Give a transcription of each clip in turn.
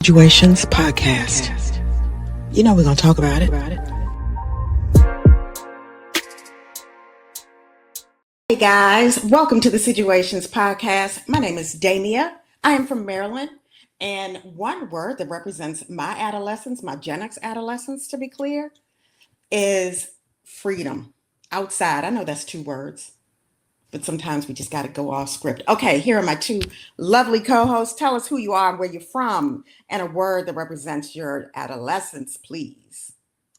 Situations podcast. You know we're going to talk about it. Hey guys, welcome to the Situations podcast. My name is Damia. I am from Maryland. And one word that represents my adolescence, my Gen X adolescence to be clear, is freedom. Outside. I know that's two words, but sometimes we just got to go off script. Okay, here are my two lovely co-hosts. Tell us who you are and where you're from, and a word that represents your adolescence, please.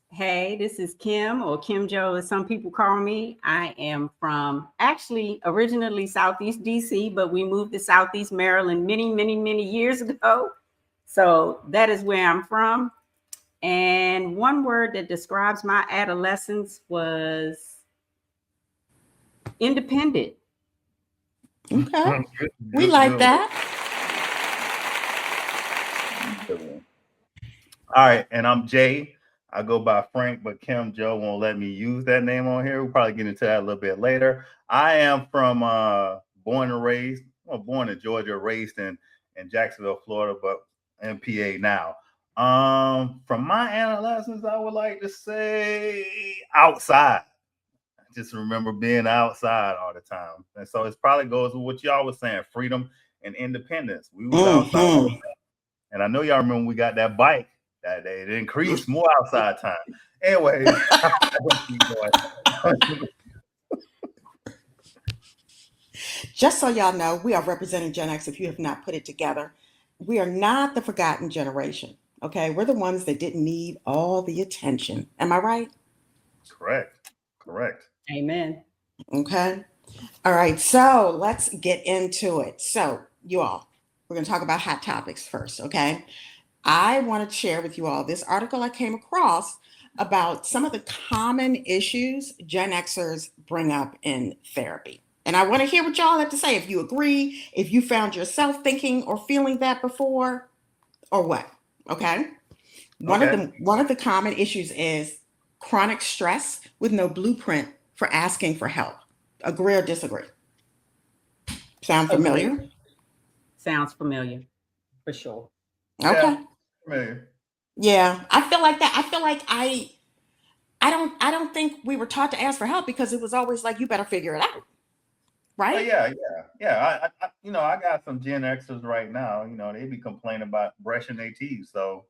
Hey, this is Kim, or Kim Jo, as some people call me. I am from originally Southeast DC, but we moved to Southeast Maryland many years ago. So that is where I'm from. And one word that describes my adolescence was independent. Okay. We like that. All right. And I'm Jay. I go by Frank, but Kim Jo won't let me use that name on here. We'll probably get into that a little bit later. I am from born in Georgia, raised in Jacksonville, Florida, but in PA now. From my adolescence, I would like to say outside. Just remember being outside all the time. And so it probably goes with what y'all was saying, freedom and independence. We was outside all the time. And I know y'all remember we got that bike that day. It increased more outside time. Anyway. Just so y'all know, we are representing Gen X if you have not put it together. We are not the forgotten generation, okay? We're the ones that didn't need all the attention. Am I right? Correct. Amen. Okay. All right. So let's get into it. So you all, we're going to talk about hot topics first. Okay. I want to share with you all this article I came across about some of the common issues Gen Xers bring up in therapy. And I want to hear what y'all have to say. If you agree, if you found yourself thinking or feeling that before, or what. Okay. One of the common issues is chronic stress with no blueprint for asking for help. Agree or disagree? Sound familiar? Agree. Sounds familiar, for sure. Okay. Yeah, familiar. Yeah, I feel like that. I feel like I don't think we were taught to ask for help because it was always like you better figure it out, right? Yeah. I got some Gen Xers right now. They be complaining about brushing their teeth, so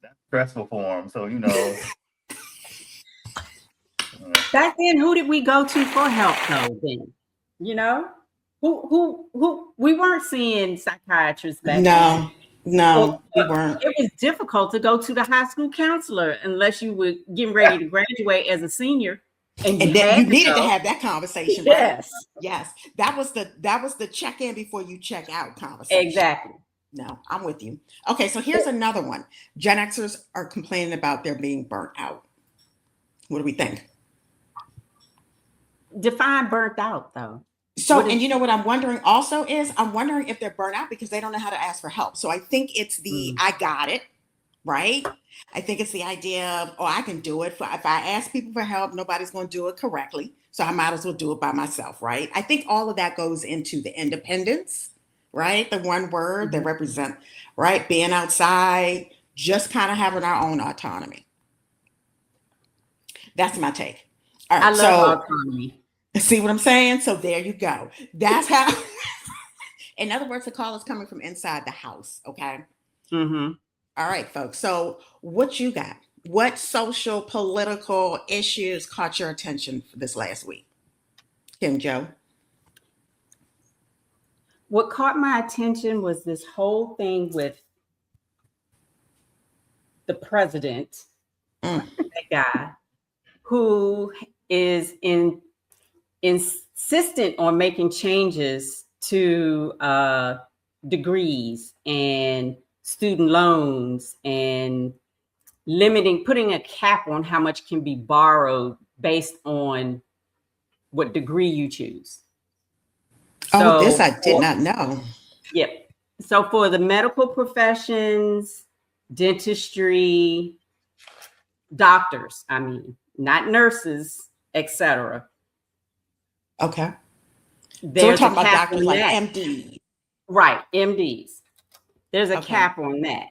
that's stressful for them. So Back then, who did we go to for help though? Then, who we weren't seeing psychiatrists back then. No, we weren't. It was difficult to go to the high school counselor unless you were getting ready to graduate as a senior, and then you needed to have that conversation. Yes, right? Yes, that was the check in before you check out conversation. Exactly. No, I'm with you. Okay, so here's another one. Gen Xers are complaining about their being burnt out. What do we think? Define burnt out, though. So, and you know what I'm wondering also is, I'm wondering if they're burnt out because they don't know how to ask for help. So I think it's I got it, right? I think it's the idea of, I can do it. If I ask people for help, nobody's going to do it correctly. So I might as well do it by myself, right? I think all of that goes into the independence, right? The one word that represent, right? Being outside, just kind of having our own autonomy. That's my take. All right, I love autonomy. See what I'm saying? So there you go. That's how, in other words, the call is coming from inside the house. Okay. Mm-hmm. All right, folks. So what you got? What social, political issues caught your attention for this last week? Kim Jo? What caught my attention was this whole thing with the president, that guy, who is insistent on making changes to degrees and student loans and putting a cap on how much can be borrowed based on what degree you choose. This I did not know. Yep. So for the medical professions, dentistry, doctors, not nurses, etc. Okay. So we're talking about doctors like MDs. Right, MDs. There's a cap on that.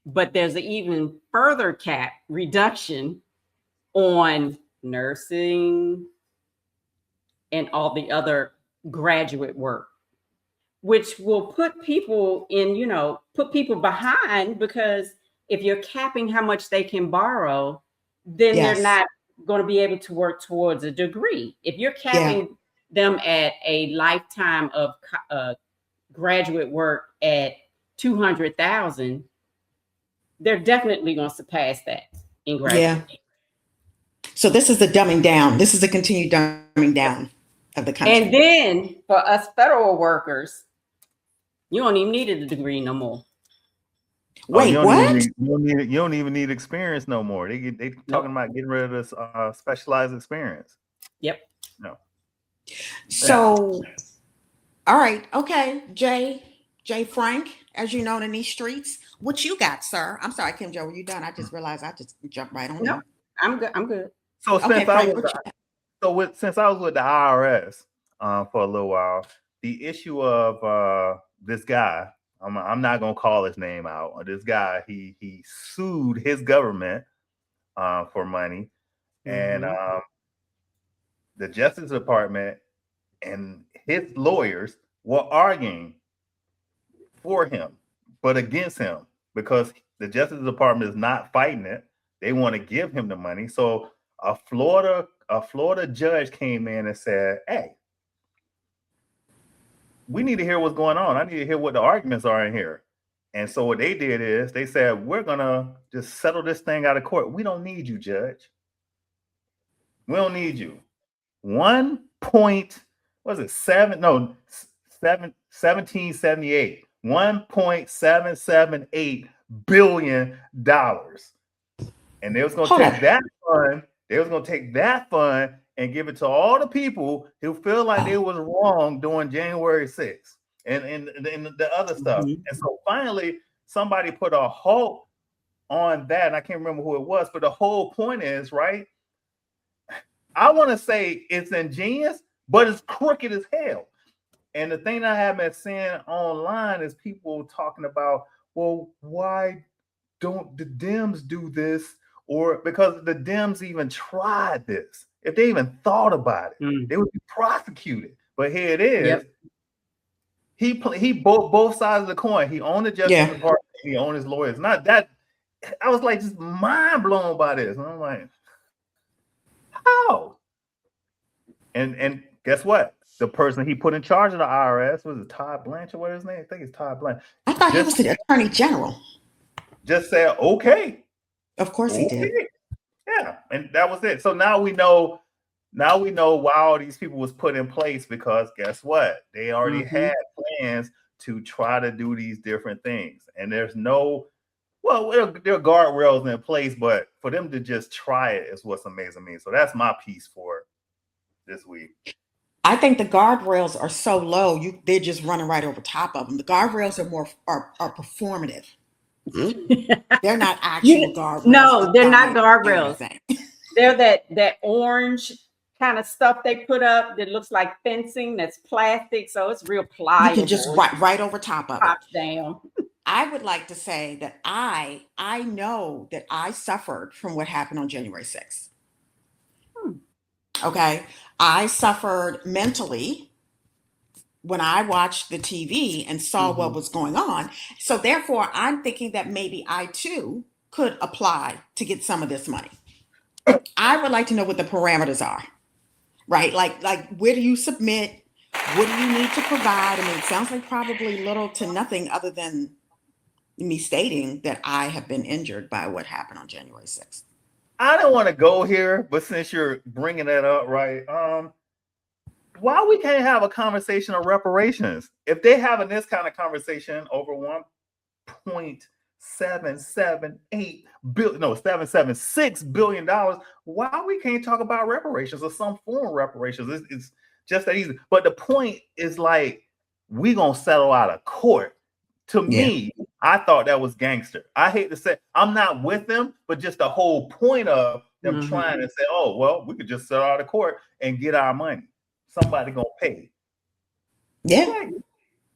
but there's an even further cap reduction on nursing and all the other graduate work, which will put people in, put people behind, because if you're capping how much they can borrow, then Yes. they're not going to be able to work towards a degree. If you're capping them at a lifetime of graduate work at 200,000, they're definitely going to surpass that in graduate. Yeah. So this is the dumbing down. This is the continued dumbing down of the country. And then for us federal workers, you don't even need a degree no more. Wait, what? You don't even need experience no more. They talking about getting rid of this specialized experience. Yep. No. So, all right, okay, Jay Frank, as you know in these streets, what you got, sir? I'm sorry, Kim Joe, were you done? I just realized I just jumped right on. No, I'm good. So Okay, Frank, since I was with the IRS for a little while, the issue of this guy, I'm not gonna call his name out. This guy, he sued his government for money, and the Justice Department and his lawyers were arguing for him, but against him, because the Justice Department is not fighting it. They want to give him the money. So a Florida judge came in and said, "Hey, we need to hear what's going on. I need to hear what the arguments are in here." And so what they did is they said, "We're gonna just settle this thing out of court. We don't need you, judge. We don't need you." 1778, $1.778 billion. And they was gonna take that fund. They was gonna take that fund and give it to all the people who feel like they was wrong during January 6th and the other stuff. And so finally, somebody put a halt on that. And I can't remember who it was, but the whole point is, right? I want to say it's ingenious, but it's crooked as hell. And the thing that I have been seeing online is people talking about, well, why don't the Dems do this? Or because the Dems even tried this. If they even thought about it, they would be prosecuted. But here it is. Yep. He both sides of the coin. He owned the Justice Department. He owned his lawyers. Not that. I was like just mind blown by this. And I'm like, how? And guess what? The person he put in charge of the IRS was Todd Blanchard. What is his name? I think it's Todd Blanchard. I thought he was the Attorney General. Just said, okay. Of course he did. Yeah, and that was it. So now we know why all these people was put in place, because guess what? They already had plans to try to do these different things. And there's there are guardrails in place, but for them to just try it is what's amazing me. So that's my piece for this week. I think the guardrails are so low, they're just running right over top of them. The guardrails are performative. They're not actual guardrails. No, they're not guardrails. They're that orange kind of stuff they put up that looks like fencing. That's plastic, so it's real pliable. You can just right over top of it. Down. I would like to say that I know that I suffered from what happened on January 6th. Okay, I suffered mentally when I watched the TV and saw what was going on. So therefore, I'm thinking that maybe I too could apply to get some of this money. I would like to know what the parameters are, right? Like where do you submit? What do you need to provide? I mean, it sounds like probably little to nothing other than me stating that I have been injured by what happened on January 6th. I don't want to go here, but since you're bringing that up, right? Why we can't have a conversation of reparations? If they having this kind of conversation over $776 billion, why we can't talk about reparations or some form of reparations? It's just that easy. But the point is, like, we gonna settle out of court. To me, I thought that was gangster. I hate to say I'm not with them, but just the whole point of them trying to say, oh, well, we could just settle out of court and get our money. Somebody gonna pay. Yeah.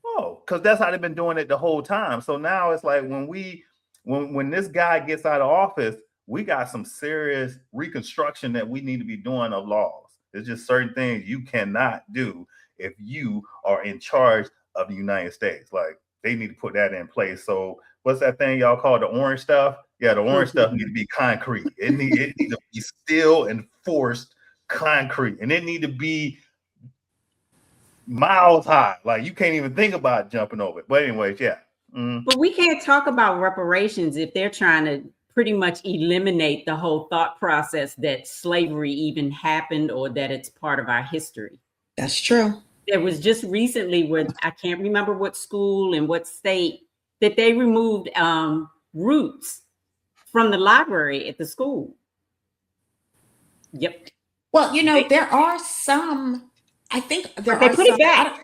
Oh, because that's how they've been doing it the whole time. So now it's like when we when this guy gets out of office, we got some serious reconstruction that we need to be doing of laws. There's just certain things you cannot do if you are in charge of the United States. Like they need to put that in place. So what's that thing y'all call the orange stuff? Yeah, the orange stuff need to be concrete. It need to be still enforced concrete, and it need to be miles high. Like you can't even think about jumping over it. But anyways, yeah. But we can't talk about reparations if they're trying to pretty much eliminate the whole thought process that slavery even happened or that it's part of our history. That's true. There was just recently where I can't remember what school and what state that they removed roots from the library at the school. Yep. Well, there are some, I think there They are put some, it back.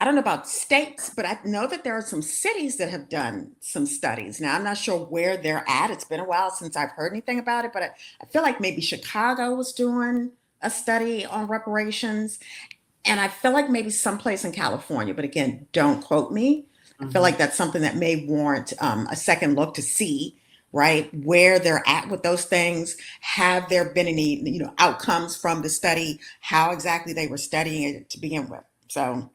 I don't know about states, but I know that there are some cities that have done some studies. Now, I'm not sure where they're at. It's been a while since I've heard anything about it, but I feel like maybe Chicago was doing a study on reparations. And I feel like maybe someplace in California, but again, don't quote me. I feel like that's something that may warrant a second look to see, right, where they're at with those things. Have there been any, outcomes from the study, how exactly they were studying it to begin with? So,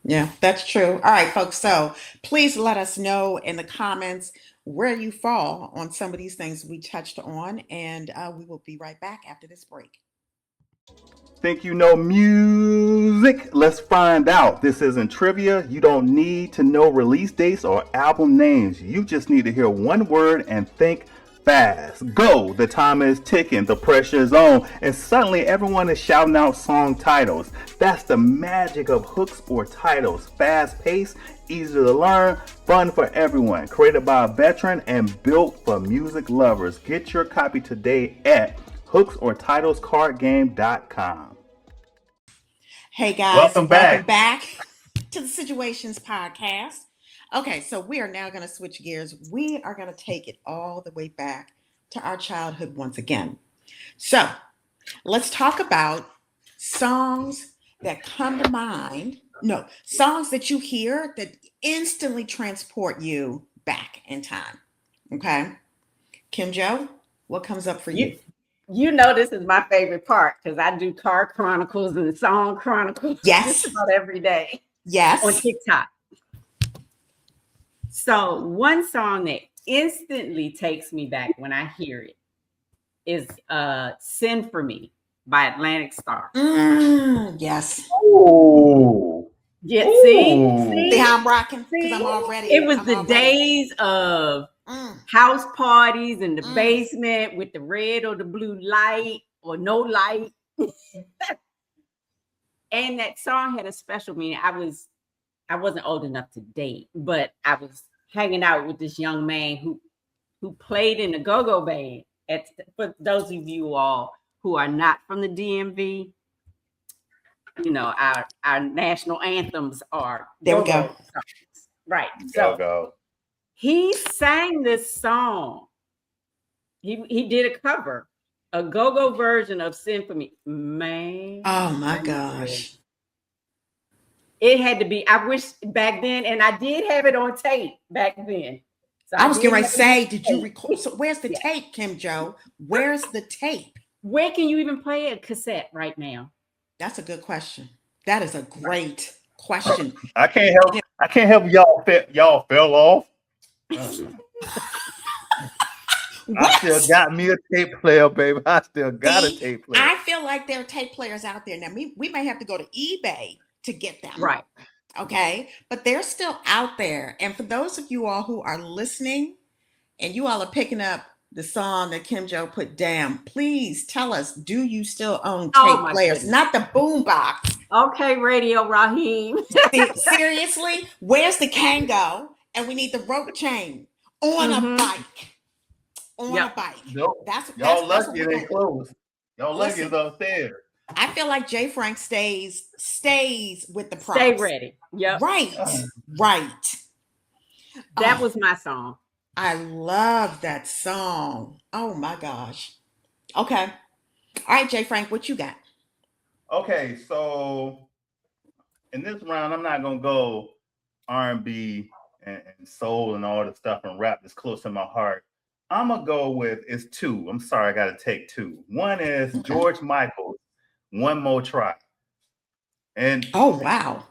yeah, that's true. All right, folks. So please let us know in the comments where you fall on some of these things we touched on, and we will be right back after this break. Think you know music? Let's find out. This isn't trivia. You don't need to know release dates or album names. You just need to hear one word and think fast. Go! The time is ticking, the pressure is on, and suddenly everyone is shouting out song titles. That's the magic of hooks or titles. Fast paced, easy to learn, fun for everyone. Created by a veteran and built for music lovers. Get your copy today at hooksortitlescardgame.com. Hey guys, Welcome back to the Situations Podcast. Okay, so we are now going to switch gears. We are going to take it all the way back to our childhood once again. So let's talk about songs that come to mind. No, songs that you hear that instantly transport you back in time. Okay, Kim Jo, what comes up for you? You know this is my favorite part because I do car chronicles and song chronicles Yes. just about every day. Yes. On TikTok. So one song that instantly takes me back when I hear it is Send For Me by Atlantic Star. Yes. Ooh. Yeah, Ooh. See how I'm rocking? Because I'm already. It was the days of house parties in the basement with the red or the blue light or no light. And that song had a special meaning. I wasn't old enough to date, but I was hanging out with this young man who played in a go-go band. For those of you all who are not from the DMV, our national anthems are there we go. Songs. Right. So Go. He sang this song. He did a cover, a go-go version of Send For Me. Man. Oh my gosh. It had to be, I wish back then, and I did have it on tape back then. So I was getting ready to say, did you record? So where's the tape, Kim Jo? Where's the tape? Where can you even play a cassette right now? That's a good question. That is a great question. I can't help y'all fell off. I still got me a tape player, baby. I still got a tape player. I feel like there are tape players out there. Now, we may have to go to eBay to get them. Right. Okay. But they're still out there. And for those of you all who are listening and you all are picking up the song that Kim Jo put down, please tell us, do you still own tape players? Goodness. Not the boombox. Okay, Radio Raheem. Seriously? Where's the Kango? And we need the rope chain on a bike. On a bike. Nope. That's lucky it ain't closed. Y'all lucky it's upstairs. I feel like Jay Frank stays with the props. Stay ready. Yep. Right. That was my song. I love that song. Oh my gosh. Okay. All right, Jay Frank, what you got? Okay, so in this round, I'm not gonna go R&B and soul and all the stuff and rap that's close to my heart, I'm gonna go with it's two. I'm sorry, I gotta take two. One is Okay. George Michael's "One More Try," and Oh, wow.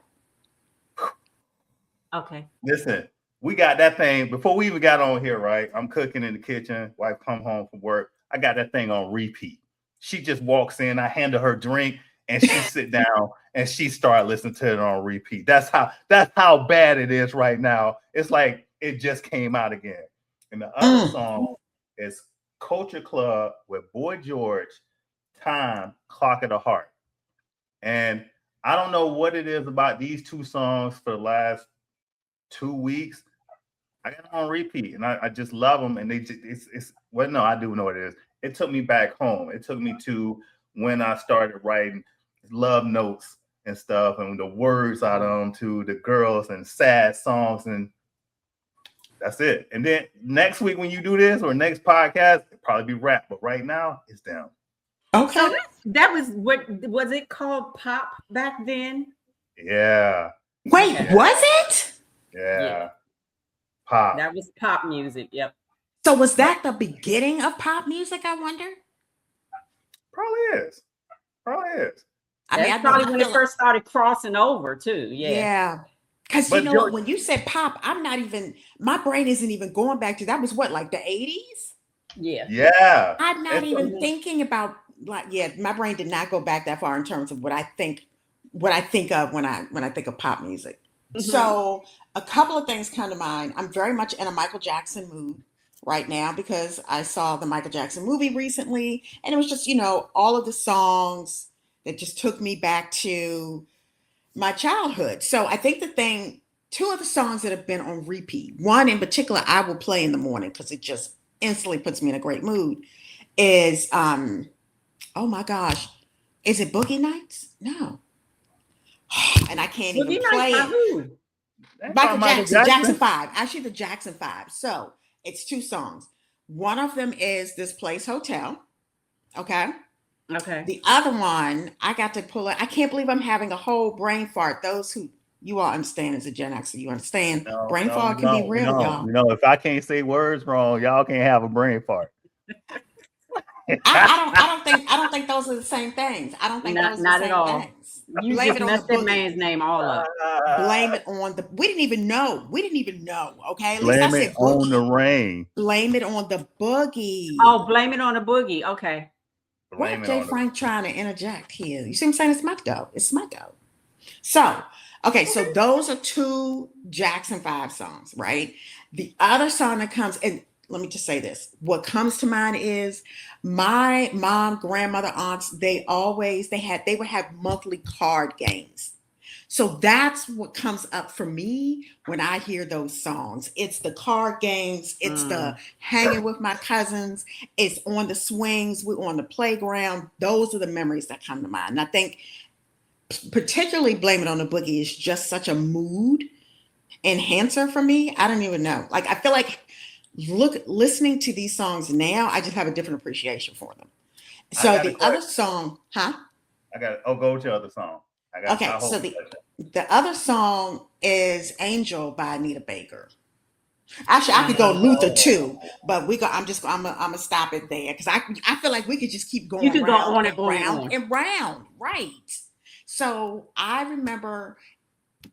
Okay. listen, we got that thing before we even got on here, right? I'm cooking in the kitchen. Wife come home from work. I got that thing on repeat. She just walks in. I hand her her drink, and she sit down and she start listening to it on repeat. That's how bad it is right now. It's like it just came out again. And the other song is Culture Club with Boy George, Time, Clock of the Heart. And I don't know what it is about these two songs for the last 2 weeks. I got them on repeat, and I just love them. And they just it's well, no, I do know what it is. It took me back home. It took me to when I started writing love notes and stuff, and the words out of them to the girls and sad songs, and that's it. And then next week when you do this or next podcast, it'll probably be rap. But right now, it's down. Okay. So that was what was it called? Pop back then? Yeah. Wait, was it? Yeah. Pop. That was pop music. Yep. So was that the beginning of pop music, I wonder? Probably is. That's probably when it first started crossing over too. Yeah. Because you know what, when you said pop, my brain isn't even going back to that was what, like the 80s? Yeah. I'm not even thinking about my brain did not go back that far in terms of what I think of when I think of pop music. Mm-hmm. So a couple of things come to mind. I'm very much in a Michael Jackson mood right now because I saw the Michael Jackson movie recently, and it was just, all of the songs that just took me back to my childhood. So I think two of the songs that have been on repeat, one in particular I will play in the morning because it just instantly puts me in a great mood, is oh my gosh, is it Boogie Nights? No. And I can't even play it. Michael Jackson 5. Actually, the Jackson 5. So it's two songs. One of them is This Place Hotel. Okay. The other one, I got to pull it. I can't believe I'm having a whole brain fart. Those who you all understand as a Gen Xer, you understand brain fart can be real, y'all. If I can't say words wrong, y'all can't have a brain fart. I don't think those are the same things. I don't think those are the same at all. Things. You blame just messed that man's name all up. Blame it on we didn't even know. Okay. At blame it on the rain. Blame it on the boogie. Oh, blame it on the boogie. Okay. What Jay Frank trying to interject here? You see what I'm saying? It's my go. So, okay. So those are two Jackson 5 songs, right? The other song that comes, and let me just say this. What comes to mind is my mom, grandmother, aunts, they would have monthly card games. So that's what comes up for me when I hear those songs. It's the card games. It's the hanging with my cousins. It's on the swings. We're on the playground. Those are the memories that come to mind. And I think particularly Blame It on the Boogie is just such a mood enhancer for me. I don't even know. Like, I feel like listening to these songs now, I just have a different appreciation for them. So the other song, go to the other song. So the other song is Angel by Anita Baker. Actually, I could go Luther too, but I'm gonna stop it there because I feel like we could just keep going. You can round go on and round, right? So I remember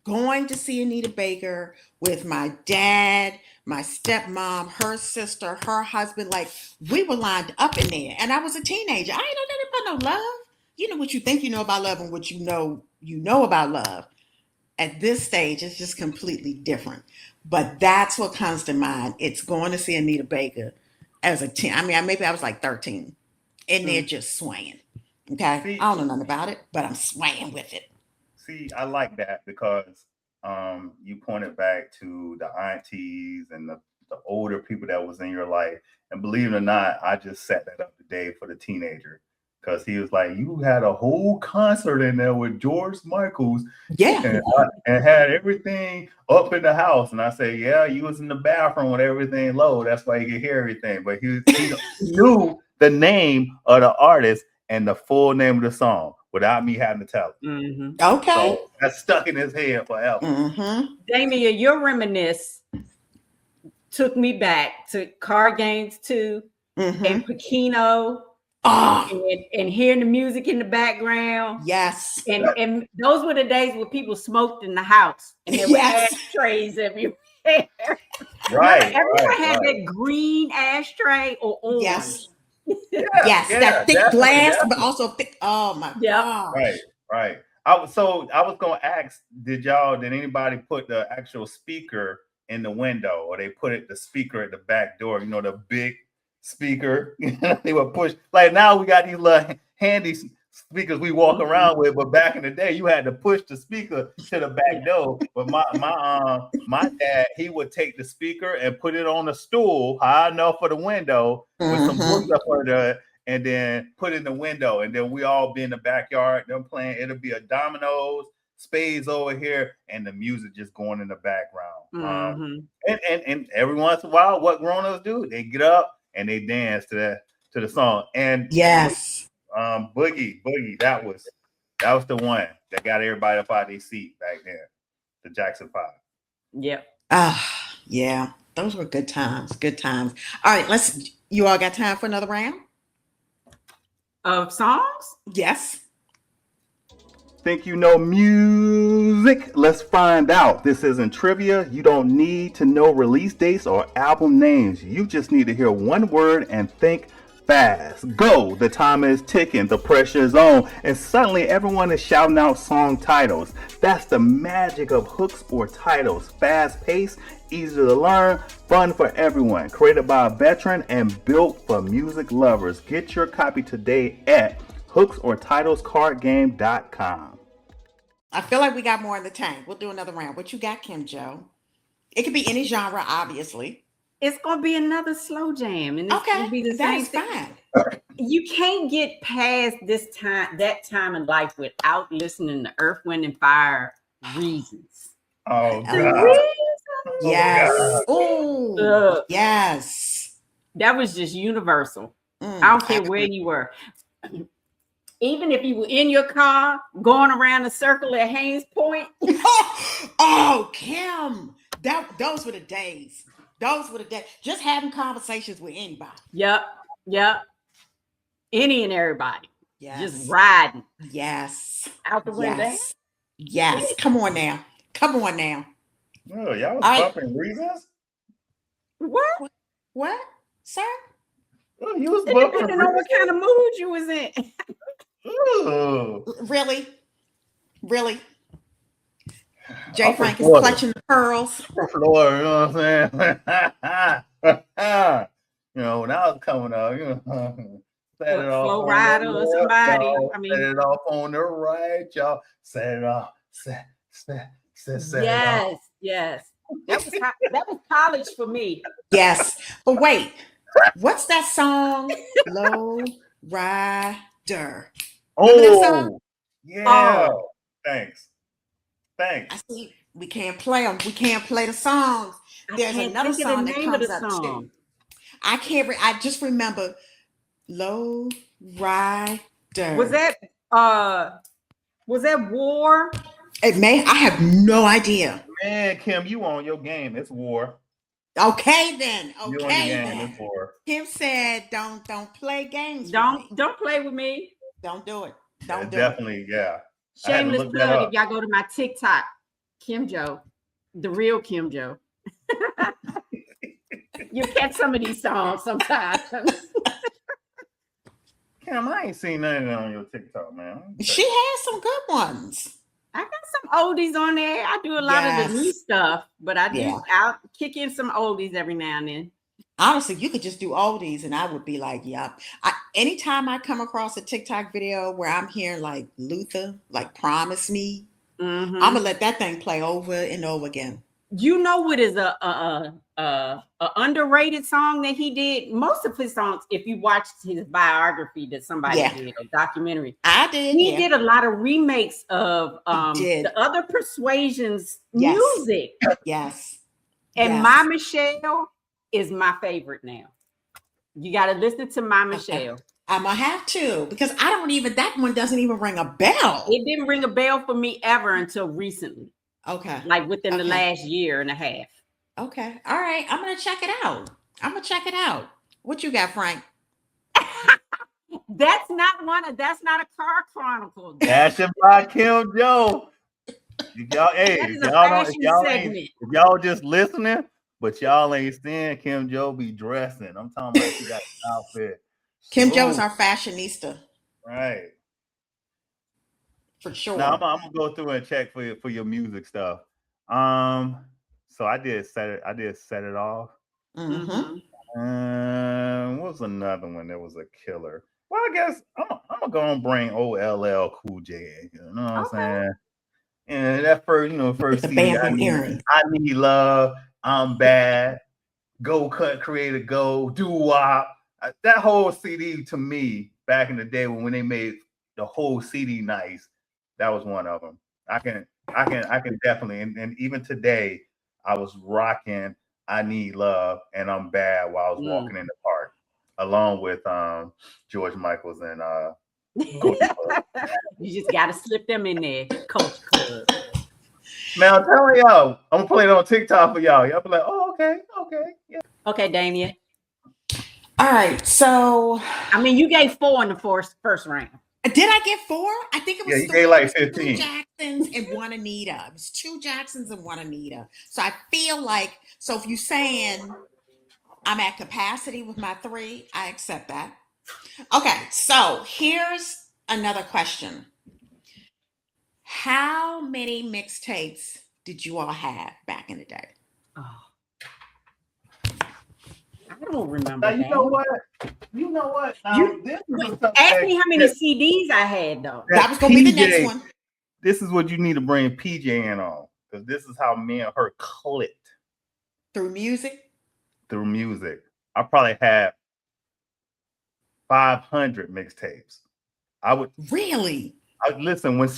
going to see Anita Baker with my dad, my stepmom, her sister, her husband. Like, we were lined up in there, and I was a teenager. I ain't know nothing about no love. You know what you think you know about love and what you know about love. At this stage, it's just completely different. But that's what comes to mind. It's going to see Anita Baker as a teen. I mean, maybe I was like 13, and they're just swaying. Okay, see, I don't know nothing about it, but I'm swaying with it. See, I like that because you pointed back to the aunties and the older people that was in your life. And believe it or not, I just set that up today for the teenager. Because he was like, you had a whole concert in there with George Michael's. Yeah. And had everything up in the house. And I said, yeah, you was in the bathroom with everything low. That's why you could hear everything. But he knew the name of the artist and the full name of the song. without me having to tell him. Mm-hmm. Okay. So that's stuck in his head forever. Mm-hmm. Damien, your reminisce took me back to card games too, Mm-hmm. and Pekino, Oh, and hearing the music in the background. yes. And those were the days where people smoked in the house and there were Yes. ashtrays everywhere. Right, Everyone right, had right. that green ashtray or orange. Yes. Yeah, Yes. yeah, That thick definitely, glass, but definitely. also thick. Oh my Yep. gosh. Right, right. I was gonna ask, did anybody put the actual speaker in the window, or they put the speaker at the back door? You know, the big speaker. They would push. Like now we got these little handy speakers we walk around with, but back in the day you had to push the speaker to the back door. But my dad, he would take the speaker and put it on a stool high enough for the window with some books up under it, and then put it in the window, and then we all be in the backyard, them playing. It'll be a dominoes, spades over here, and the music just going in the background. And every once in a while, what grown-ups do, they get up and they dance to the song. And Yes. Boogie, that was the one that got everybody up out of their seat back then. The Jackson 5. Yep. Yeah. Those were good times. Good times. All right, you all got time for another round? Of songs? Yes. Think you know music? Let's find out. This isn't trivia. You don't need to know release dates or album names. You just need to hear one word and think fast. Go! The time is ticking, the pressure is on, and suddenly everyone is shouting out song titles. That's the magic of hooks or titles. Fast paced, easy to learn, fun for everyone. Created by a veteran and built for music lovers. Get your copy today at hooksortitlescardgame.com. I feel like we got more in the tank. We'll do another round. What you got, Kim Joe? It could be any genre, obviously. It's gonna be another slow jam, and it's gonna be the that same is thing. fine. You that time in life without listening to Earth, Wind, and Fire reasons. Oh The God! Yes. Oh, yes. That was just universal. I don't care where you were. Even if you were in your car going around the circle at Haynes Point. Oh, Kim. Those were the days. Those were the days. Just having conversations with anybody. Yep. Any and everybody. Yes. Just riding. Yes. Out the window. Yes. Come on now. Oh, y'all was bumping Reasons? What? Sir? Oh, you was It bumping depending on what kind of mood you was in. Ooh. Really? Jay I'm Frank is Florida. clutching the pearls. From Florida, you know what I'm saying? You know, when I was coming up, you know, set it off Flow on Rider the or left, somebody. y'all. I mean, Set it off on the right, y'all. Set it off. Set it off. Yes. That was college for me. Yes. But wait, what's that song? Low Rider. Oh, yeah. Oh. Thanks. I see. We can't play them. We can't play the songs. There's another song that comes up too. I can't. I just remember Low Rider. Was that War? It may. I have no idea. Man, Kim, you on your game? It's War. Okay then. You on your game? It's War. Kim said, "Don't play games. Don't play with me. Don't do it. Don't do definitely, it." Yeah. Shameless plug. If y'all go to my TikTok, Kim Joe, the real Kim Joe. You catch some of these songs sometimes. Kim, I ain't seen nothing on your TikTok, man. She has some good ones. I got some oldies on there. I do a lot of the new stuff, but I'll kick in some oldies every now and then. Honestly, you could just do oldies and I would be like, yep. Anytime I come across a TikTok video where I'm hearing like Luther, like Promise Me, I'm going to let that thing play over and over again. You know what is a underrated song that he did? Most of his songs, if you watched his biography that somebody did, a documentary. I did. He did a lot of remakes of the other Persuasion's music. Yes. And My Michelle is my favorite now. You got to listen to My Michelle. I'm gonna have to because I don't even that one doesn't even ring a bell. It didn't ring a bell for me ever until recently, Okay. like within the Okay. last year and a half. Okay. All right. I'm gonna check it out. I'm gonna check it out. What you got, Frank? That's not a car chronicle. Passion by Kim Joe. If y'all, hey, That if is a y'all don't, fashion segment. if y'all just listening, but y'all ain't seeing Kim Joe be dressing. I'm talking about she got an outfit. Kim Joe is Smooth. our fashionista Right. for sure. Now I'm gonna go through and check for your music stuff. So I did set it off. Mm-hmm. What was another one that was a killer? Well, I guess I'm gonna go and bring OLL Cool J in. You know what I'm saying? And that first The CD, bamboo earring. I Need Love, I'm Bad, Go Cut, Creator Go, Do Wop. That whole CD to me back in the day when they made the whole CD nice, that was one of them. I can definitely, and even today, I was rocking I Need Love and I'm Bad while I was walking in the park, along with George Michael's and Culture Club. You just gotta slip them in there, Culture Club. Man, I'm telling y'all, I'm gonna play it on TikTok for y'all. Y'all be like, oh, okay, yeah. Okay, Damien. All right. So I mean, you gave 4 in the first round. did I get 4? I think it was Yeah, you 3. gave like It was 15. 2 Jacksons and 1 Anita. It was 2 Jacksons and 1 Anita. So I feel like if you're saying I'm at capacity with my 3, I accept that. Okay, so here's another question. How many mixtapes did you all have back in the day? Oh. I don't remember Now, that. You know what? Ask me how many CDs I had, though. That was going to be the next one. This is what you need to bring PJ in on, because this is how me and her clicked. Through music? Through music. I probably had 500 mixtapes. I would really. Listen, when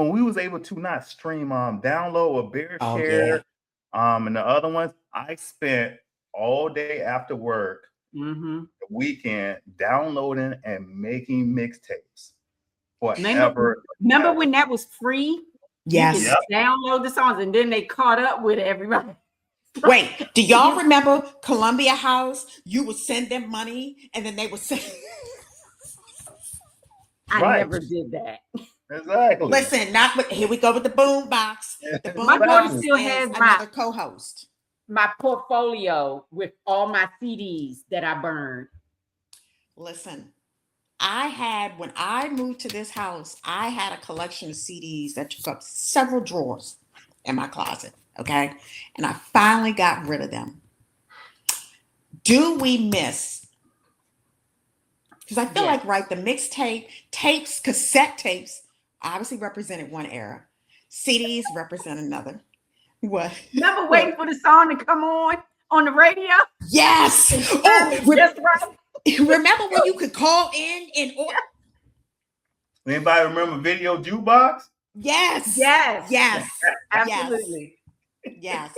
we was able to not stream, download or bear share, and the other ones, I spent all day after work, the weekend, downloading and making mixtapes forever. Remember when that was free? Yes. You could download the songs, and then they caught up with everybody. Wait, do y'all remember Columbia House? You would send them money, and then they would send. I never did that. Exactly. Listen, here we go with the boom box. The boom my daughter box still is has another co-host. My portfolio with all my CDs that I burned. Listen, when I moved to this house, I had a collection of CDs that took up several drawers in my closet. Okay. And I finally got rid of them. Do we miss? Because I feel like, the mixtape, tapes, cassette tapes obviously represented one era. CDs represent another. What? Never waiting for the song to come on the radio? Yes. Just right. Remember when you could call in and order? Anybody remember Video Jukebox? Yes. Absolutely. Yes.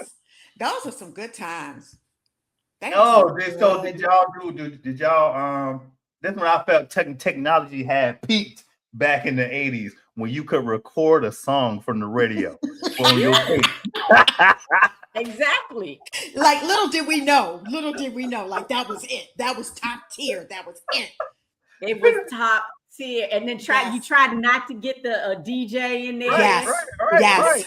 Those are some good times. Did y'all that's when I felt technology had peaked back in the 80s, when you could record a song from the radio on your tape. Exactly. Like little did we know, like that was it. That was top tier. That was it. It was top tier. And then you tried not to get the DJ in there. Yes. Right.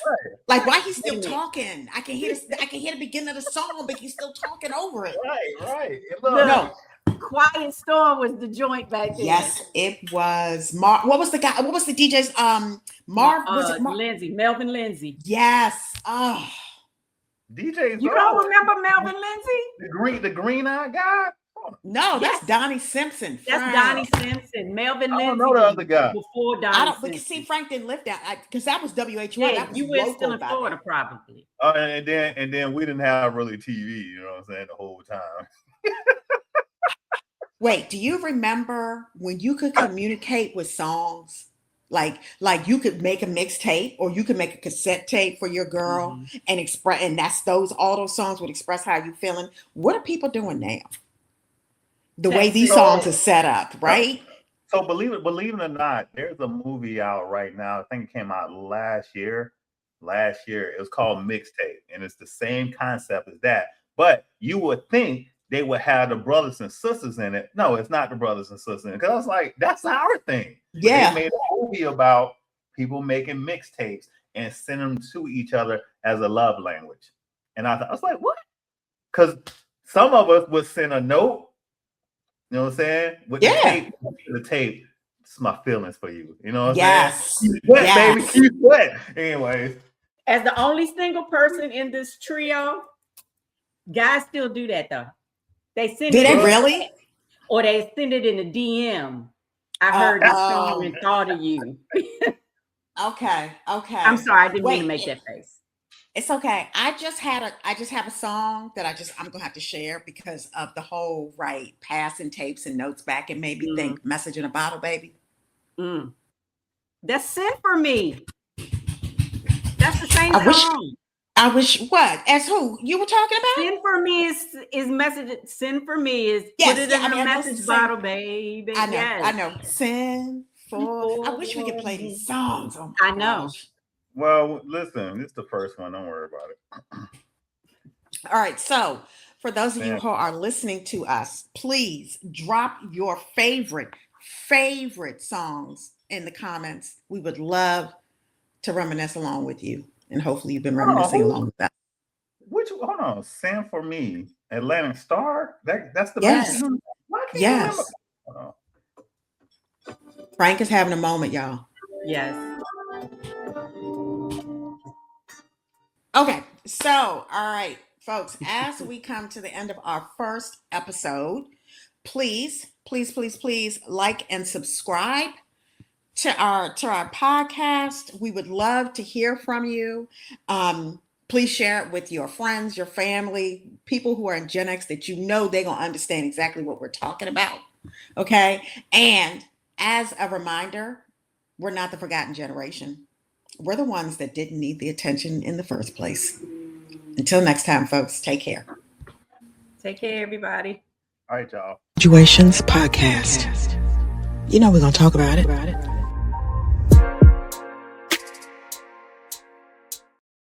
Like, why he's still talking? I can hear the beginning of the song, but he's still talking over it. Right. No. Quiet Storm was the joint back then. Yes, it was. What was the guy? What was the DJ's? Melvin Lindsay. Yes. Oh. DJs. You don't remember Melvin Lindsay? The green-eyed guy? No, that's Donnie Simpson. That's Donnie Simpson. Melvin Lindsay. I don't know the other guy. Before Donnie Simpson. Because see, Frank didn't live that, because that was WHY. Yeah, that was you were still in Florida, probably. And then we didn't have really TV. You know what I'm saying? The whole time. Wait, do you remember when you could communicate with songs? Like you could make a mixtape, or you could make a cassette tape for your girl and express, and all those songs would express how you feeling. What are people doing now? The way these Texas. songs are set up, right? So believe it or not, there's a movie out right now. I think it came out last year. It was called Mixtape, and it's the same concept as that. But you would think they would have the brothers and sisters in it. No, it's not the brothers and sisters in it. Because I was like, that's our thing. But Yeah. they made a movie about people making mixtapes and sending them to each other as a love language. And I was like, what? Because some of us would send a note. You know what I'm saying? With the tape, it's my feelings for you. You know what I'm saying? Yes, baby, keep wet. Anyways. As the only single person in this trio, guys still do that though. They send Do it. they really? Or they send it in a DM. I heard this song and thought of you. Okay. I'm sorry, I didn't mean to make that face. It's okay. I just have a song that I'm gonna have to share because of the whole passing tapes and notes back. It made me think Message in a Bottle, baby. That's Send For Me. That's the same song. I wish what? As who you were talking about? Send For Me is message. Send For Me is put it in a message bottle, baby. I know. I know. Send for. I wish we could play these songs. Oh my gosh. Well, listen, it's the first one. Don't worry about it. All right. So, for those of you who are listening to us, please drop your favorite songs in the comments. We would love to reminisce along with you, and hopefully, you've been reminiscing along with us. Hold on, Send For Me, Atlantic Star. That's the best. Yes. Frank is having a moment, y'all. Yes. Okay, so all right, folks, as we come to the end of our first episode, please like and subscribe to our podcast. We would love to hear from you. Please share it with your friends, your family, people who are in Gen X that you know they're gonna understand exactly what we're talking about. Okay, and as a reminder, we're not the forgotten generation. We're the ones that didn't need the attention in the first place. Until next time, folks, take care. Take care, everybody. All right, y'all. Graduations podcast. You know we're going to talk about it.